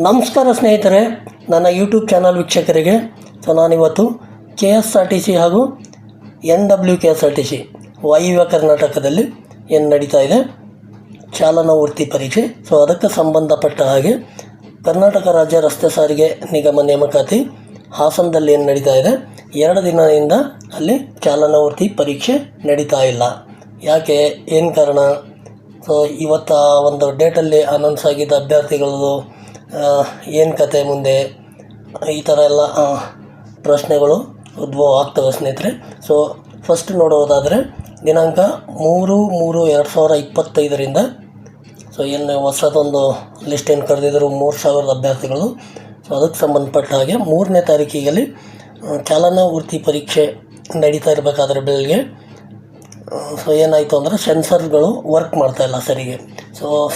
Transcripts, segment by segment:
ನಮಸ್ಕಾರ ಸ್ನೇಹಿತರೆ, ನನ್ನ ಯೂಟ್ಯೂಬ್ ಚಾನಲ್ ವೀಕ್ಷಕರಿಗೆ. ನಾನಿವತ್ತು KSRTC ಹಾಗೂ NWKSRTC ವಾಯುವ್ಯ ಕರ್ನಾಟಕದಲ್ಲಿ ಏನು ನಡೀತಾ ಇದೆ ಚಾಲನಾ ವೃತ್ತಿ ಪರೀಕ್ಷೆ. ಅದಕ್ಕೆ ಸಂಬಂಧಪಟ್ಟ ಹಾಗೆ ಕರ್ನಾಟಕ ರಾಜ್ಯ ರಸ್ತೆ ಸಾರಿಗೆ ನಿಗಮ ನೇಮಕಾತಿ ಹಾಸನದಲ್ಲಿ ಏನು ನಡೀತಾ ಇದೆ, 2 ದಿನದಿಂದ ಅಲ್ಲಿ ಚಾಲನಾ ವೃತ್ತಿ ಪರೀಕ್ಷೆ ನಡೀತಾ ಇಲ್ಲ. ಯಾಕೆ, ಏನು ಕಾರಣ? ಇವತ್ತು ಒಂದು ಡೇಟಲ್ಲಿ ಅನೌನ್ಸ್ ಆಗಿದ್ದ ಅಭ್ಯರ್ಥಿಗಳದು ಏನು ಕತೆ ಮುಂದೆ, ಈ ಥರ ಎಲ್ಲ ಪ್ರಶ್ನೆಗಳು ಉದ್ಭವ ಆಗ್ತವೆ ಸ್ನೇಹಿತರೆ. ಫಸ್ಟ್ ನೋಡೋದಾದರೆ ದಿನಾಂಕ 3/3/2025ರಿಂದ ಏನು ಹೊಸದೊಂದು ಲಿಸ್ಟ್ ಏನು ಕರೆದಿದ್ದರು 3000 ಅಭ್ಯರ್ಥಿಗಳು. ಅದಕ್ಕೆ ಸಂಬಂಧಪಟ್ಟ ಹಾಗೆ 3ನೇ ತಾರೀಕಿಗೆ ಚಾಲನಾ ವೃತ್ತಿ ಪರೀಕ್ಷೆ ನಡೀತಾ ಇರಬೇಕಾದ್ರೆ ಬೆಳಗ್ಗೆ ಏನಾಯಿತು ಅಂದರೆ ಸೆನ್ಸರ್ಗಳು ವರ್ಕ್ ಮಾಡ್ತಾಯಿಲ್ಲ ಸರಿಗೆ.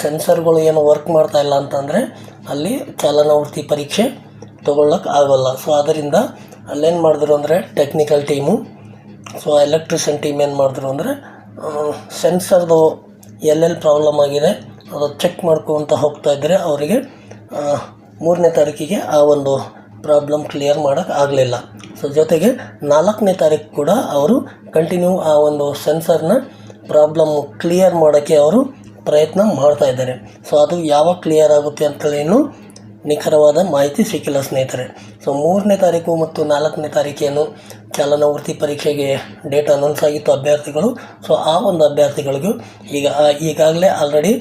ಸೆನ್ಸರ್ಗಳು ಏನು ವರ್ಕ್ ಮಾಡ್ತಾಯಿಲ್ಲ ಅಂತಂದರೆ ಅಲ್ಲಿ ಚಾಲನಾ ವೃತ್ತಿ ಪರೀಕ್ಷೆ ತೊಗೊಳ್ಳೋಕೆ ಆಗೋಲ್ಲ. ಅದರಿಂದ ಅಲ್ಲೇನು ಮಾಡಿದ್ರು ಅಂದರೆ ಟೆಕ್ನಿಕಲ್ ಟೀಮು, ಎಲೆಕ್ಟ್ರಿಷಿಯನ್ ಟೀಮ್ ಏನು ಮಾಡಿದ್ರು ಅಂದರೆ ಸೆನ್ಸರ್ದು ಎಲ್ಲೆಲ್ಲಿ ಪ್ರಾಬ್ಲಮ್ ಆಗಿದೆ ಅದು ಚೆಕ್ ಮಾಡ್ಕೊತ ಹೋಗ್ತಾ ಇದ್ದರೆ ಅವರಿಗೆ 3ನೇ ತಾರೀಕಿಗೆ ಆ ಒಂದು ಪ್ರಾಬ್ಲಮ್ ಕ್ಲಿಯರ್ ಮಾಡೋಕ್ಕೆ ಆಗಲಿಲ್ಲ. ಜೊತೆಗೆ 4ನೇ ತಾರೀಕು ಕೂಡ ಅವರು ಕಂಟಿನ್ಯೂ ಆ ಒಂದು ಸೆನ್ಸರ್ನ ಪ್ರಾಬ್ಲಮ್ ಕ್ಲಿಯರ್ ಮಾಡೋಕ್ಕೆ ಅವರು ಪ್ರಯತ್ನ ಮಾಡ್ತಾಯಿದ್ದಾರೆ. ಅದು ಯಾವಾಗ ಕ್ಲಿಯರ್ ಆಗುತ್ತೆ ಅಂತೇಳಿ ಇನ್ನೂ ನಿಖರವಾದ ಮಾಹಿತಿ ಸಿಕ್ಕಿಲ್ಲ ಸ್ನೇಹಿತರೆ. 3ನೇ ತಾರೀಕು ಮತ್ತು 4ನೇ ತಾರೀಕೇನು ಚಾಲನಾ ವೃತ್ತಿ ಪರೀಕ್ಷೆಗೆ ಡೇಟ್ ಅನೌನ್ಸ್ ಆಗಿತ್ತು ಅಭ್ಯರ್ಥಿಗಳು. ಆ ಒಂದು ಅಭ್ಯರ್ಥಿಗಳಿಗೂ ಈಗಾಗಲೇ ಆಲ್ರೆಡಿ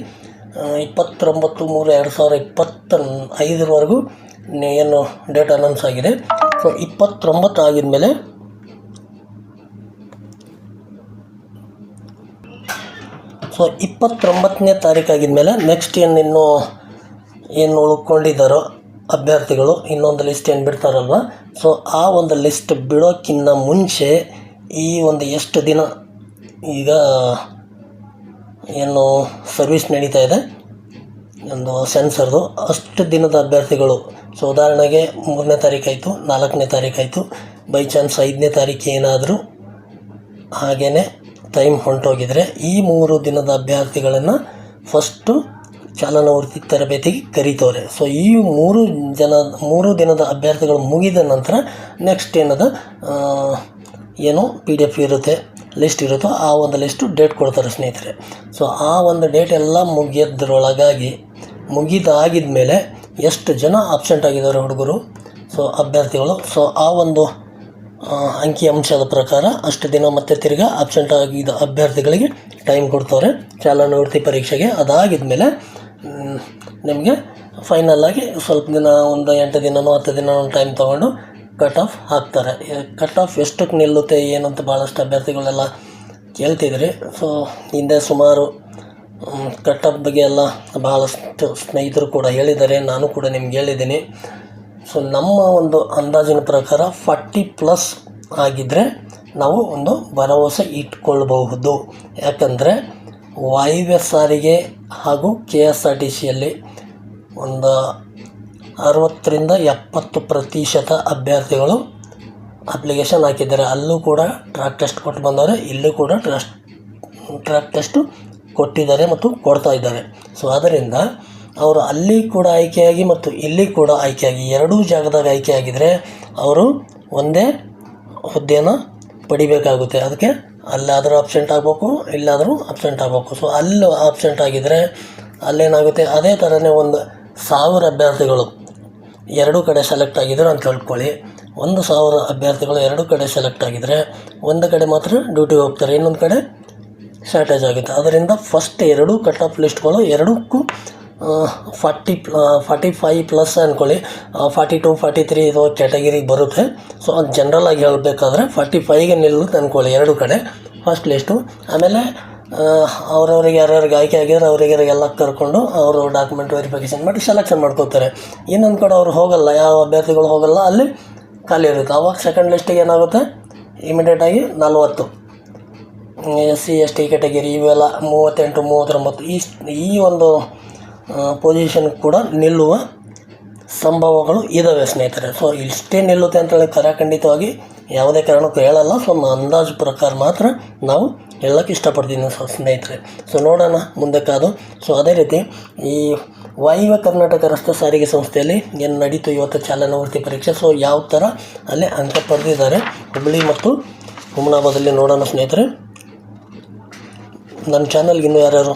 29/3/2025ವರೆಗೂ ಏನು ಡೇಟ್ ಅನೌನ್ಸ್ ಆಗಿದೆ. 29 ಆಗಿದ ಮೇಲೆ ಸೊ 29ನೇ ತಾರೀಕು ಆಗಿದ್ಮೇಲೆ ನೆಕ್ಸ್ಟ್ ಏನು ಉಳ್ಕೊಂಡಿದ್ದಾರೋ ಅಭ್ಯರ್ಥಿಗಳು ಇನ್ನೊಂದು ಲಿಸ್ಟ್ ಏನು ಬಿಡ್ತಾರಲ್ವ, ಆ ಒಂದು ಲಿಸ್ಟ್ ಬಿಡೋಕ್ಕಿಂತ ಮುಂಚೆ ಈ ಒಂದು ಎಷ್ಟು ದಿನ ಈಗ ಏನು ಸರ್ವಿಸ್ ನಡೀತಾ ಇದೆ ಒಂದು ಸೆನ್ಸರ್ದು, ಅಷ್ಟು ದಿನದ ಅಭ್ಯರ್ಥಿಗಳು. ಉದಾಹರಣೆಗೆ 3ನೇ ತಾರೀಕು ಆಯಿತು, 4ನೇ ತಾರೀಕು ಆಯಿತು, ಬೈ ಚಾನ್ಸ್ 5ನೇ ತಾರೀಕು ಏನಾದರೂ ಹಾಗೇ ಟೈಮ್ ಹೊಂಟೋಗಿದರೆ ಈ 3 ದಿನದ ಅಭ್ಯರ್ಥಿಗಳನ್ನು ಫಸ್ಟು ಚಾಲನಾ ವೃತ್ತಿ ತರಬೇತಿಗೆ ಕರೀತವ್ರೆ. ಈ 3 ದಿನದ ಅಭ್ಯರ್ಥಿಗಳು ಮುಗಿದ ನಂತರ ನೆಕ್ಸ್ಟ್ ಏನು PDF ಇರುತ್ತೆ, ಲಿಸ್ಟ್ ಇರುತ್ತೋ ಆ ಒಂದು ಲಿಸ್ಟು ಡೇಟ್ ಕೊಡ್ತಾರೆ ಸ್ನೇಹಿತರೆ. ಆ ಒಂದು ಡೇಟ್ ಎಲ್ಲ ಮುಗಿದಾಗಿದ ಮೇಲೆ ಎಷ್ಟು ಜನ ಆಬ್ಸೆಂಟ್ ಆಗಿದ್ದಾರೆ ಹುಡುಗರು ಅಭ್ಯರ್ಥಿಗಳು, ಆ ಒಂದು ಅಂಕಿ ಅಂಶದ ಪ್ರಕಾರ ಅಷ್ಟು ದಿನ ಮತ್ತೆ ತಿರ್ಗಾ ಆಬ್ಸೆಂಟ್ ಆಗಿದ್ದ ಅಭ್ಯರ್ಥಿಗಳಿಗೆ ಟೈಮ್ ಕೊಡ್ತವ್ರೆ ಚಾಲನಾ ವೃತ್ತಿ ಪರೀಕ್ಷೆಗೆ. ಅದಾಗಿದ ಮೇಲೆ ನಿಮಗೆ ಫೈನಲ್ಲಾಗಿ ಸ್ವಲ್ಪ ದಿನ ಒಂದು 8 ದಿನನೋ 10 ದಿನನೋ ಟೈಮ್ ತೊಗೊಂಡು ಕಟ್ ಆಫ್ ಹಾಕ್ತಾರೆ. ಕಟ್ ಆಫ್ ಎಷ್ಟಕ್ಕೆ ನಿಲ್ಲುತ್ತೆ ಏನಂತ ಭಾಳಷ್ಟು ಅಭ್ಯರ್ಥಿಗಳೆಲ್ಲ ಕೇಳ್ತಿದ್ರಿ. ಹಿಂದೆ ಸುಮಾರು ಕಟ್ ಆಫ್ ಬಗ್ಗೆ ಎಲ್ಲ ಭಾಳಷ್ಟು ಸ್ನೇಹಿತರು ಕೂಡ ಹೇಳಿದ್ದಾರೆ, ನಾನು ಕೂಡ ನಿಮ್ಗೆ ಹೇಳಿದ್ದೀನಿ. ನಮ್ಮ ಒಂದು ಅಂದಾಜಿನ ಪ್ರಕಾರ 40+ ಆಗಿದ್ದರೆ ನಾವು ಒಂದು ಭರವಸೆ ಇಟ್ಕೊಳ್ಬಹುದು. ಯಾಕಂದರೆ ವಾಯುವ್ಯ ಸಾರಿಗೆ ಹಾಗೂ KSRTCಯಲ್ಲಿ ಒಂದು 60-70% ಅಭ್ಯರ್ಥಿಗಳು ಅಪ್ಲಿಕೇಶನ್ ಹಾಕಿದ್ದಾರೆ. ಅಲ್ಲೂ ಕೂಡ ಟ್ರ್ಯಾಕ್ ಟೆಸ್ಟ್ ಕೊಟ್ಟು ಬಂದವರು, ಇಲ್ಲೂ ಕೂಡ ಟ್ರ್ಯಾಕ್ ಟೆಸ್ಟು ಕೊಟ್ಟಿದ್ದಾರೆ ಮತ್ತು ಕೊಡ್ತಾ ಇದ್ದಾರೆ. ಆದ್ದರಿಂದ ಅವರು ಅಲ್ಲಿ ಕೂಡ ಆಯ್ಕೆಯಾಗಿ ಮತ್ತು ಇಲ್ಲಿ ಕೂಡ ಆಯ್ಕೆಯಾಗಿ 2 ಜಾಗದಾಗ ಆಯ್ಕೆಯಾಗಿದ್ದರೆ ಅವರು ಒಂದೇ ಹುದ್ದೆಯನ್ನು ಪಡಿಬೇಕಾಗುತ್ತೆ. ಅದಕ್ಕೆ ಅಲ್ಲಾದರೂ ಅಬ್ಸೆಂಟ್ ಆಗಬೇಕು, ಇಲ್ಲಾದರೂ ಅಬ್ಸೆಂಟ್ ಆಗಬೇಕು. ಅಲ್ಲಿ ಅಬ್ಸೆಂಟ್ ಆಗಿದ್ದರೆ ಅಲ್ಲೇನಾಗುತ್ತೆ, ಅದೇ ಥರನೇ ಒಂದು 1000 ಅಭ್ಯರ್ಥಿಗಳು 2 ಕಡೆ ಸೆಲೆಕ್ಟ್ ಆಗಿದ್ರು ಅಂತ ಹೇಳ್ಕೊಳ್ಳಿ. 1000 ಅಭ್ಯರ್ಥಿಗಳು 2 ಕಡೆ ಸೆಲೆಕ್ಟ್ ಆಗಿದ್ದರೆ ಒಂದು ಕಡೆ ಮಾತ್ರ ಡ್ಯೂಟಿಗೆ ಹೋಗ್ತಾರೆ, ಇನ್ನೊಂದು ಕಡೆ ಶಾರ್ಟೇಜ್ ಆಗುತ್ತೆ. ಅದರಿಂದ ಫಸ್ಟ್ 2 ಕಟ್ ಆಫ್ ಲಿಸ್ಟ್ಗಳು 2ಕ್ಕೂ 45+ ಅಂದ್ಕೊಳ್ಳಿ, 42, 43 ಇದು ಕ್ಯಾಟಗಿರಿಗೆ ಬರುತ್ತೆ. ಅದು ಜನ್ರಲಾಗಿ ಹೇಳಬೇಕಾದ್ರೆ 45ಗೆ ನಿಲ್ಲುತ್ತೆ ಅಂದ್ಕೊಳ್ಳಿ 2 ಕಡೆ ಫಸ್ಟ್ ಲಿಸ್ಟು. ಆಮೇಲೆ ಅವ್ರವ್ರಿಗೆ ಯಾರ್ಯಾರಿಗೆ ಆಯ್ಕೆ ಆಗಿದ್ರೆ ಅವರಿಗೆಲ್ಲ ಕರ್ಕೊಂಡು ಅವರು ಡಾಕ್ಯುಮೆಂಟ್ ವೆರಿಫಿಕೇಷನ್ ಮಾಡಿ ಸೆಲೆಕ್ಷನ್ ಮಾಡ್ಕೋತಾರೆ. ಇನ್ನೊಂದು ಕಡೆ ಅವ್ರು ಹೋಗಲ್ಲ, ಯಾವ ಅಭ್ಯರ್ಥಿಗಳು ಹೋಗಲ್ಲ, ಅಲ್ಲಿ ಖಾಲಿ ಇರುತ್ತೆ. ಆವಾಗ ಸೆಕೆಂಡ್ ಲಿಸ್ಟಿಗೆ ಏನಾಗುತ್ತೆ, ಇಮಿಡಿಯೇಟಾಗಿ 40 SC ST ಕ್ಯಾಟಗಿರಿ ಇವೆಲ್ಲ 38, 39 ಈ ಒಂದು ಪೊಸಿಷನ್ ಕೂಡ ನಿಲ್ಲುವ ಸಂಭವಗಳು ಇದ್ದಾವೆ ಸ್ನೇಹಿತರೆ. ಇಷ್ಟೇ ನಿಲ್ಲುತ್ತೆ ಅಂತೇಳಿ ಖಂಡಿತವಾಗಿ ಯಾವುದೇ ಕಾರಣಕ್ಕೂ ಹೇಳಲ್ಲ. ಅಂದಾಜು ಪ್ರಕಾರ ಮಾತ್ರ ನಾವು ಹೇಳೋಕ್ಕೆ ಇಷ್ಟಪಡ್ತೀನಿ ಸ್ನೇಹಿತರೆ. ನೋಡೋಣ ಮುಂದೆ ಕಾದು. ಅದೇ ರೀತಿ ಈ ವಾಯುವ್ಯ ಕರ್ನಾಟಕ ರಸ್ತೆ ಸಾರಿಗೆ ಸಂಸ್ಥೆಯಲ್ಲಿ ಏನು ನಡೀತು ಇವತ್ತು ಚಾಲನಾ ವೃತ್ತಿ ಪರೀಕ್ಷೆ. ಸೊ ಯಾವ ಥರ ಅಲ್ಲಿ ಅಂಕ ಪಡೆದಿದ್ದಾರೆ ಹುಬ್ಬಳ್ಳಿ ಮತ್ತು ಹುಮನಾಬಾದಲ್ಲಿ ನೋಡೋಣ ಸ್ನೇಹಿತರೆ. ನನ್ನ ಚಾನಲ್ಗೆ ಇನ್ನೂ ಯಾರ್ಯಾರು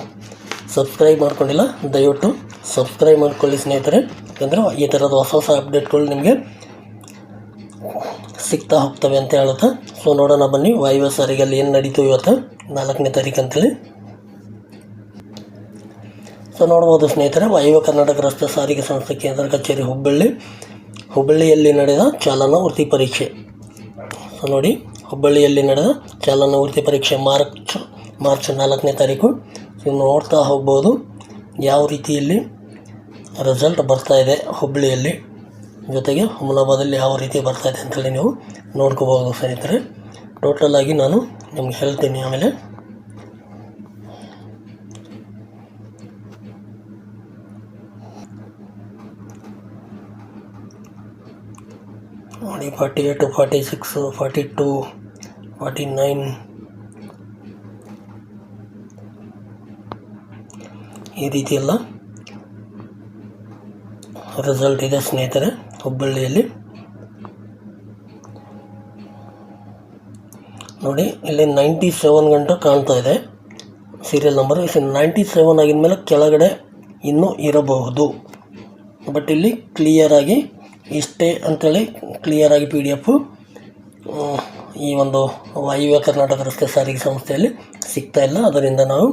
ಸಬ್ಸ್ಕ್ರೈಬ್ ಮಾಡ್ಕೊಂಡಿಲ್ಲ ದಯವಿಟ್ಟು ಸಬ್ಸ್ಕ್ರೈಬ್ ಮಾಡ್ಕೊಳ್ಳಿ ಸ್ನೇಹಿತರೆ. ಯಾಕಂದರೆ ಈ ಥರದ ಹೊಸ ಹೊಸ ಅಪ್ಡೇಟ್ಗಳು ನಿಮಗೆ ಸಿಗ್ತಾ ಹೋಗ್ತವೆ ಅಂತ ಹೇಳುತ್ತಾ. ಸೊ ನೋಡೋಣ ಬನ್ನಿ ವಾಯುವ್ಯ ಸಾರಿಗೆಯಲ್ಲಿ ಏನು ನಡೀತು ಇವತ್ತು 4ನೇ ತಾರೀಕು ಅಂತೇಳಿ. ಸೊ ನೋಡ್ಬೋದು ಸ್ನೇಹಿತರೆ, ವಾಯುವ್ಯ ಕರ್ನಾಟಕ ರಸ್ತೆ ಸಾರಿಗೆ ಸಂಸ್ಥೆ ಕೇಂದ್ರ ಕಚೇರಿ ಹುಬ್ಬಳ್ಳಿಯಲ್ಲಿ ನಡೆದ ಚಾಲನಾ ವೃತ್ತಿ ಪರೀಕ್ಷೆ. ಸೊ ನೋಡಿ, ಹುಬ್ಬಳ್ಳಿಯಲ್ಲಿ ನಡೆದ ಚಾಲನಾ ವೃತ್ತಿ ಪರೀಕ್ಷೆ ಮಾರ್ಚ್ 4ನೇ ತಾರೀಕು. ನೀವು ನೋಡ್ತಾ ಹೋಗ್ಬೋದು ಯಾವ ರೀತಿಯಲ್ಲಿ ರಿಸಲ್ಟ್ ಬರ್ತಾಯಿದೆ ಹುಬ್ಬಳ್ಳಿಯಲ್ಲಿ, ಜೊತೆಗೆ ಹುಮನಾಬಾದಲ್ಲಿ ಯಾವ ರೀತಿ ಬರ್ತಾಯಿದೆ ಅಂತೇಳಿ ನೀವು ನೋಡ್ಕೋಬೋದು ಸ್ನೇಹಿತರೆ. ಟೋಟಲಾಗಿ ನಾನು ನಿಮ್ಗೆ ಹೇಳ್ತೀನಿ ಆಮೇಲೆ. ನೋಡಿ 48, 46, 42, 49 ಈ ರೀತಿ ಎಲ್ಲ ರಿಸಲ್ಟ್ ಇದೆ ಸ್ನೇಹಿತರೆ ಹುಬ್ಬಳ್ಳಿಯಲ್ಲಿ. ನೋಡಿ ಇಲ್ಲಿ 97 ಗಂಟೆ ಕಾಣ್ತಾ ಇದೆ ಸೀರಿಯಲ್ ನಂಬರ್. 97 ಆಗಿದ ಮೇಲೆ ಕೆಳಗಡೆ ಇನ್ನೂ ಇರಬಹುದು, ಬಟ್ ಇಲ್ಲಿ ಕ್ಲಿಯರಾಗಿ ಇಷ್ಟೇ ಅಂಥೇಳಿ ಕ್ಲಿಯರಾಗಿ PDF ಈ ಒಂದು ವಾಯುವ್ಯ ಕರ್ನಾಟಕ ರಸ್ತೆ ಸಾರಿಗೆ ಸಂಸ್ಥೆಯಲ್ಲಿ ಸಿಗ್ತಾಯಿಲ್ಲ. ಅದರಿಂದ ನಾವು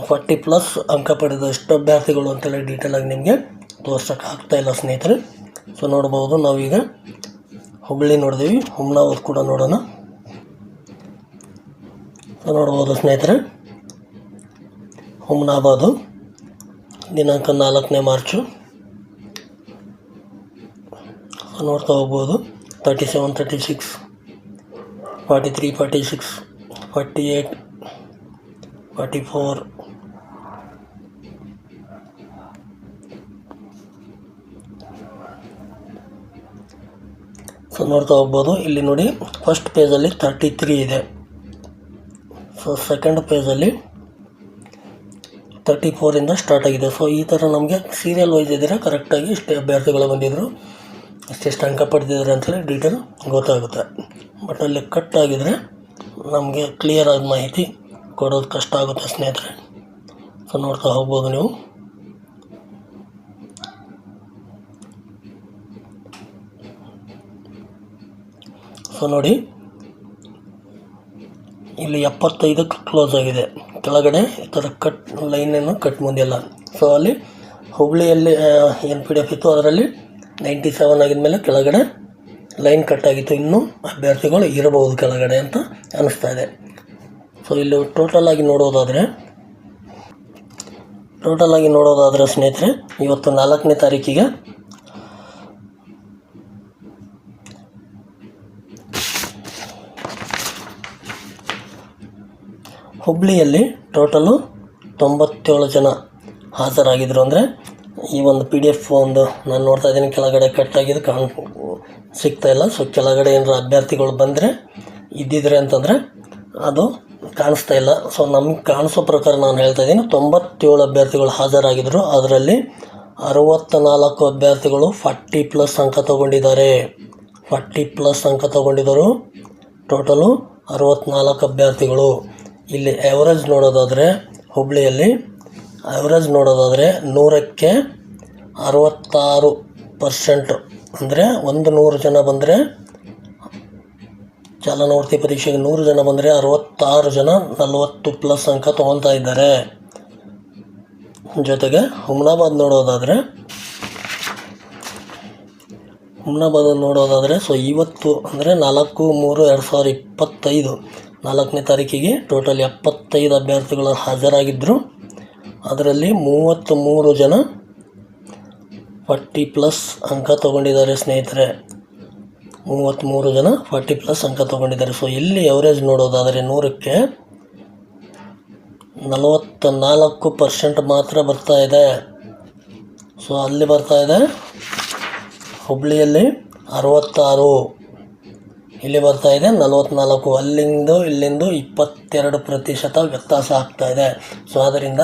40+ ಅಂಕ ಪಡೆದ ಎಷ್ಟು ಅಭ್ಯರ್ಥಿಗಳು ಅಂತೇಳಿ ಡೀಟೇಲಾಗಿ ನಿಮಗೆ ತೋರ್ಸೋಕ್ಕೆ ಆಗ್ತಾಯಿಲ್ಲ ಸ್ನೇಹಿತರೆ. ಸೊ ನೋಡ್ಬೋದು, ನಾವೀಗ ಹುಬ್ಬಳ್ಳಿ ನೋಡಿದೀವಿ, ಹುಮನಾಬಾದ್ ಕೂಡ ನೋಡೋಣ. ಸೊ ನೋಡ್ಬೋದು ಸ್ನೇಹಿತರೆ, ಹುಮನಾಬಾದು ದಿನಾಂಕ 4ನೇ ಮಾರ್ಚು. ನೋಡ್ತಾ ಹೋಗ್ಬೋದು 37, 36, 43, 46, 48, 44. ಸೊ ನೋಡ್ತಾ ಹೋಗ್ಬೋದು, ಇಲ್ಲಿ ನೋಡಿ ಫಸ್ಟ್ ಪೇಜಲ್ಲಿ 33 ಇದೆ. ಸೊ ಸೆಕೆಂಡ್ ಪೇಜಲ್ಲಿ 34ಇಂದ ಸ್ಟಾರ್ಟ್ ಆಗಿದೆ. ಸೊ ಈ ಥರ ನಮಗೆ ಸೀರಿಯಲ್ ವೈಸ್ ಇದ್ದರೆ ಕರೆಕ್ಟಾಗಿ ಇಷ್ಟೇ ಅಭ್ಯರ್ಥಿಗಳು ಬಂದಿದ್ದರು, ಎಷ್ಟೆಷ್ಟು ಅಂಕ ಪಡೆದಿದ್ದಾರೆ ಅಂತೇಳಿ ಡೀಟೇಲ್ ಗೊತ್ತಾಗುತ್ತೆ. ಬಟ್ ಅಲ್ಲಿ ಕಟ್ ಆಗಿದರೆ ನಮಗೆ ಕ್ಲಿಯರ್ ಆದ ಮಾಹಿತಿ ಕೊಡೋದು ಕಷ್ಟ ಆಗುತ್ತೆ ಸ್ನೇಹಿತರೆ. ಸೊ ನೋಡ್ತಾ ಹೋಗ್ಬೋದು ನೀವು. ಸೊ ನೋಡಿ, ಇಲ್ಲಿ 75ಕ್ಕೆ ಕ್ಲೋಸ್ ಆಗಿದೆ, ಕೆಳಗಡೆ ಈ ಥರ ಕಟ್ ಲೈನೇನು ಕಟ್ ಮುಂದಿಲ್ಲ. ಸೊ ಅಲ್ಲಿ ಹುಬ್ಬಳ್ಳಿಯಲ್ಲಿ ಏನು PDF ಇತ್ತು ಅದರಲ್ಲಿ 97 ಆಗಿದ್ಮೇಲೆ ಕೆಳಗಡೆ ಲೈನ್ ಕಟ್ ಆಗಿತ್ತು, ಇನ್ನೂ ಅಭ್ಯರ್ಥಿಗಳು ಇರಬಹುದು ಕೆಳಗಡೆ ಅಂತ ಅನ್ನಿಸ್ತಾ ಇದೆ. ಸೊ ಇಲ್ಲಿ ಟೋಟಲಾಗಿ ನೋಡೋದಾದರೆ ಸ್ನೇಹಿತರೆ, ಇವತ್ತು 4ನೇ ತಾರೀಕಿಗೆ ಹುಬ್ಬಳ್ಳಿಯಲ್ಲಿ ಟೋಟಲು 97 ಜನ ಹಾಜರಾಗಿದ್ದರು. ಅಂದರೆ ಈ ಒಂದು PDF ಒಂದು ನಾನು ನೋಡ್ತಾ ಇದ್ದೀನಿ, ಕೆಳಗಡೆ ಕಟ್ಟಾಗಿದ್ದು ಸಿಗ್ತಾಯಿಲ್ಲ. ಸೊ ಕೆಳಗಡೆ ಏನಾರ ಅಭ್ಯರ್ಥಿಗಳು ಬಂದರೆ ಇದ್ದಿದ್ರೆ ಅಂತಂದರೆ ಅದು ಕಾಣಿಸ್ತಾ ಇಲ್ಲ. ಸೊ ನಮಗೆ ಕಾಣಿಸೋ ಪ್ರಕಾರ ನಾನು ಹೇಳ್ತಾ ಇದ್ದೀನಿ, 97 ಅಭ್ಯರ್ಥಿಗಳು ಹಾಜರಾಗಿದ್ದರು. ಅದರಲ್ಲಿ 64 ಅಭ್ಯರ್ಥಿಗಳು 40+ ಅಂಕ ತೊಗೊಂಡಿದ್ದಾರೆ. 40+ ಅಂಕ ತೊಗೊಂಡಿದ್ದರು. ಟೋಟಲು 64 ಅಭ್ಯರ್ಥಿಗಳು. ಇಲ್ಲಿ ಆ್ಯಾವ್ರೇಜ್ ನೋಡೋದಾದರೆ ಹುಬ್ಬಳ್ಳಿಯಲ್ಲಿ ಆ್ಯಾವ್ರೇಜ್ ನೋಡೋದಾದರೆ 100ಕ್ಕೆ 66%. ಅಂದರೆ 100 ಜನ ಬಂದರೆ ಚಾಲನಾ ವೃತ್ತಿ ಪರೀಕ್ಷೆಗೆ 100 ಜನ ಬಂದರೆ 66 ಜನ 40+ ಅಂಕ ತೊಗೊತಾ ಇದ್ದಾರೆ. ಜೊತೆಗೆ ಹುಮನಾಬಾದ್ ನೋಡೋದಾದರೆ ಸೊ ಇವತ್ತು ಅಂದರೆ 4/3/2025 4ನೇ ತಾರೀಕಿಗೆ ಟೋಟಲ್ 75 ಅಭ್ಯರ್ಥಿಗಳು ಹಾಜರಾಗಿದ್ದರು. ಅದರಲ್ಲಿ 33 ಜನ 40+ ಅಂಕ ತೊಗೊಂಡಿದ್ದಾರೆ ಸ್ನೇಹಿತರೆ. 33 ಜನ 40+ ಅಂಕ ತೊಗೊಂಡಿದ್ದಾರೆ. ಸೊ ಇಲ್ಲಿ ಎವರೇಜ್ ನೋಡೋದಾದರೆ 100ಕ್ಕೆ 44% ಮಾತ್ರ ಬರ್ತಾ ಇದೆ. ಸೊ ಅಲ್ಲಿ ಬರ್ತಾ ಇದೆ ಹುಬ್ಬಳ್ಳಿಯಲ್ಲಿ 66, ಇಲ್ಲಿ ಬರ್ತಾ ಇದೆ 44. ಇಲ್ಲಿಂದ 22% ವ್ಯತ್ಯಾಸ ಆಗ್ತಾ ಇದೆ. ಸೊ ಆದ್ದರಿಂದ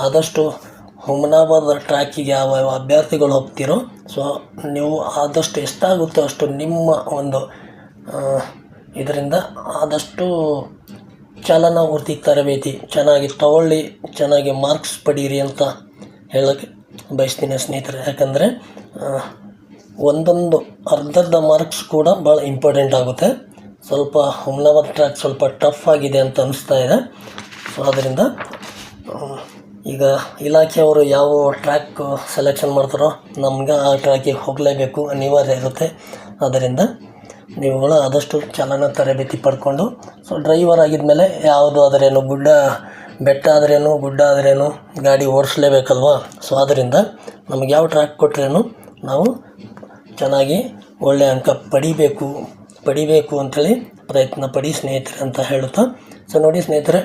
ಆದಷ್ಟು ಹುಮನಾಬಾದ್ ಟ್ರ್ಯಾಕಿಗೆ ಯಾವ ಅಭ್ಯರ್ಥಿಗಳು ಹೋಗ್ತಿರೋ ಸೊ ನೀವು ಆದಷ್ಟು ಎಷ್ಟಾಗುತ್ತೋ ಅಷ್ಟು ನಿಮ್ಮ ಒಂದು ಇದರಿಂದ ಆದಷ್ಟು ಚಾಲನಾ ತರಬೇತಿ ಚೆನ್ನಾಗಿ ತಗೊಳ್ಳಿ, ಚೆನ್ನಾಗಿ ಮಾರ್ಕ್ಸ್ ಪಡೀರಿ ಅಂತ ಹೇಳೋಕ್ಕೆ ಬಯಸ್ತೀನಿ ಸ್ನೇಹಿತರೆ. ಯಾಕಂದರೆ ಒಂದೊಂದು ಅರ್ಧರ್ಧ ಮಾರ್ಕ್ಸ್ ಕೂಡ ಭಾಳ ಇಂಪಾರ್ಟೆಂಟ್ ಆಗುತ್ತೆ. ಸ್ವಲ್ಪ ಹುಮನಾಬಾದ್ ಟ್ರ್ಯಾಕ್ ಸ್ವಲ್ಪ ಟಫ್ ಆಗಿದೆ ಅಂತ ಅನಿಸ್ತಾ ಇದೆ. ಸೊ ಅದರಿಂದ ಈಗ ಇಲಾಖೆಯವರು ಯಾವ ಟ್ರ್ಯಾಕ್ ಸೆಲೆಕ್ಷನ್ ಮಾಡ್ತಾರೋ ನಮ್ಗೆ ಆ ಟ್ರ್ಯಾಕಿಗೆ ಹೋಗಲೇಬೇಕು ಅನಿವಾರ್ಯ ಇರುತ್ತೆ. ಆದ್ದರಿಂದ ನೀವುಗಳು ಆದಷ್ಟು ಚಾಲನಾ ತರಬೇತಿ ಪಡ್ಕೊಂಡು ಸೊ ಡ್ರೈವರ್ ಆಗಿದ್ಮೇಲೆ ಯಾವುದು ಆದ್ರೇನು ಬೆಟ್ಟ ಆದ್ರೇನು ಗುಡ್ಡ ಆದ್ರೇನು ಗಾಡಿ ಓಡಿಸ್ಲೇಬೇಕಲ್ವ. ಸೊ ಆದ್ದರಿಂದ ನಮಗೆ ಯಾವ ಟ್ರ್ಯಾಕ್ ಕೊಟ್ರೇನು ನಾವು ಚೆನ್ನಾಗಿ ಒಳ್ಳೆಯ ಅಂಕ ಪಡಿಬೇಕು ಅಂಥೇಳಿ ಪ್ರಯತ್ನ ಪಡಿ ಸ್ನೇಹಿತರೆ ಅಂತ ಹೇಳುತ್ತಾ. ಸೊ ನೋಡಿ ಸ್ನೇಹಿತರೆ,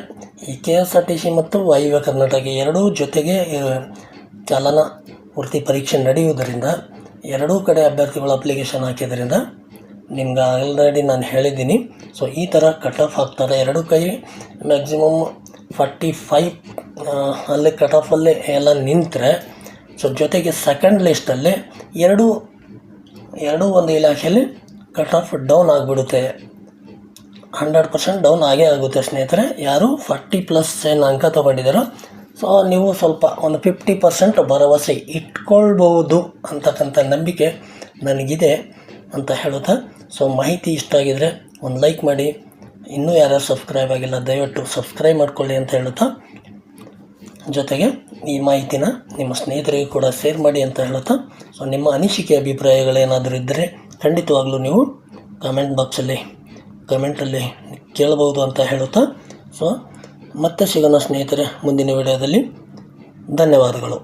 ಈ KSRTC ಮತ್ತು ವಾಯುವ್ಯ ಕರ್ನಾಟಕ ಎರಡೂ ಜೊತೆಗೆ ಚಾಲನಾ ವೃತ್ತಿ ಪರೀಕ್ಷೆ ನಡೆಯುವುದರಿಂದ ಎರಡೂ ಕಡೆ ಅಭ್ಯರ್ಥಿಗಳು ಅಪ್ಲಿಕೇಶನ್ ಹಾಕಿದ್ರಿಂದ ನಿಮ್ಗೆ ಆಲ್ರೆಡಿ ನಾನು ಹೇಳಿದ್ದೀನಿ. ಸೊ ಈ ಥರ ಕಟ್ ಆಫ್ ಹಾಕ್ತಾರೆ. ಎರಡೂ ಕೈ ಮ್ಯಾಕ್ಸಿಮಮ್ 45 ಅಲ್ಲಿ ಕಟ್ ಆಫಲ್ಲೇ ಎಲ್ಲ ನಿಂತರೆ ಸೊ ಜೊತೆಗೆ ಸೆಕೆಂಡ್ ಲಿಸ್ಟಲ್ಲಿ ಎರಡೂ ಒಂದು ಇಲಾಖೆಯಲ್ಲಿ ಕಟ್ ಆಫ್ ಡೌನ್ ಆಗಿಬಿಡುತ್ತೆ. 100% ಡೌನ್ ಆಗೇ ಆಗುತ್ತೆ ಸ್ನೇಹಿತರೆ. ಯಾರು 40+ ಏನು ಅಂಕ ತೊಗೊಂಡಿದ್ದಾರೋ ಸೊ ನೀವು ಸ್ವಲ್ಪ ಒಂದು 50% ಭರವಸೆ ಇಟ್ಕೊಳ್ಬೋದು ಅಂತಕ್ಕಂಥ ನಂಬಿಕೆ ನನಗಿದೆ ಅಂತ ಹೇಳುತ್ತಾ. ಸೊ ಮಾಹಿತಿ ಇಷ್ಟ ಆಗಿದರೆ ಒಂದು ಲೈಕ್ ಮಾಡಿ, ಇನ್ನೂ ಯಾರ್ಯಾರು ಸಬ್ಸ್ಕ್ರೈಬ್ ಆಗಿಲ್ಲ ದಯವಿಟ್ಟು ಸಬ್ಸ್ಕ್ರೈಬ್ ಮಾಡ್ಕೊಳ್ಳಿ ಅಂತ ಹೇಳುತ್ತಾ, ಜೊತೆಗೆ ಈ ಮಾಹಿತಿನ ನಿಮ್ಮ ಸ್ನೇಹಿತರಿಗೆ ಕೂಡ ಶೇರ್ ಮಾಡಿ ಅಂತ ಹೇಳುತ್ತಾ. ಸೊ ನಿಮ್ಮ ಅನಿಸಿಕೆ ಅಭಿಪ್ರಾಯಗಳೇನಾದರೂ ಇದ್ದರೆ ಖಂಡಿತವಾಗ್ಲೂ ನೀವು ಕಮೆಂಟಲ್ಲಿ ಕೇಳಬಹುದು ಅಂತ ಹೇಳುತ್ತಾ. ಸೊ ಮತ್ತೆ ಸಿಗೋಣ ಸ್ನೇಹಿತರೆ ಮುಂದಿನ ವಿಡಿಯೋದಲ್ಲಿ. ಧನ್ಯವಾದಗಳು.